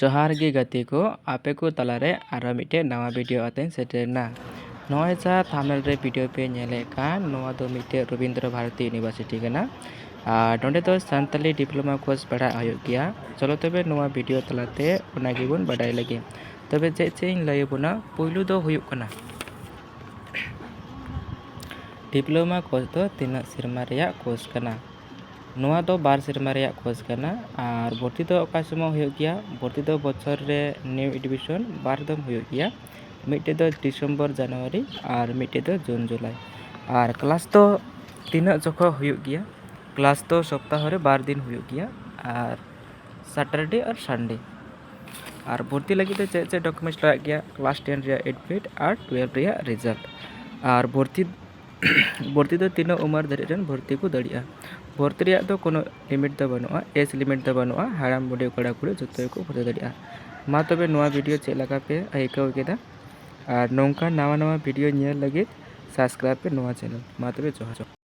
जोहार गे गति को आपे को तलारे आरो मिटे नवा वीडियो आते सेटेरना नॉय सा थामनेल रे वीडियो पे नेले कान नोआ दो मिटे रविंद्र भारती यूनिवर्सिटी कना नोंडे तो सानताली डिप्लोमा कोर्स पढ़ा आयो गया। चलो तबे नोआ वीडियो तलाते ओना गिबुन बाडाय लगे तबे चे लय बुना पुइलु दो हुयुक कना डिप्लोमा कोर्स तो तीना सिरमा रेया कोर्स कना नोआ दो बार सिरमा रेया कोर्स कना और भर्ती तो ओका समय हुयुक गया। भर्ती तो बछर रे न्यू एडमिशन बार दम हुयुक गया। मिटे तो डिसेम्बर जनवरी और मिटे तो जून जुलाई और क्लास तो तीना जखो हुयुक गया। क्लास तो सप्ताह रे बार दिन हुयुक गया और सैटरडे और संडे और भर्ती लगी तो चे डॉक्यूमेंट्स लगा गया क्लास 10 रे एडमिट और 12 रे रिजल्ट और भर्ती तो तीनों उम्र धरे भर्ती को दाड़िया। भर्ती रे तो कोनो लिमिट तो बनुआ एज लिमिट तो बनुआ हाराम बुढ़ी कड़ा कुड़ी जो को भर्ती दाड़िया। मा तबे नोआ वीडियो चेक लगा पे आइकाव केदा और नौका नवा वीडियो नेल लगे सब्सक्राइब पे नोआ चैनल मा तबे जोहार।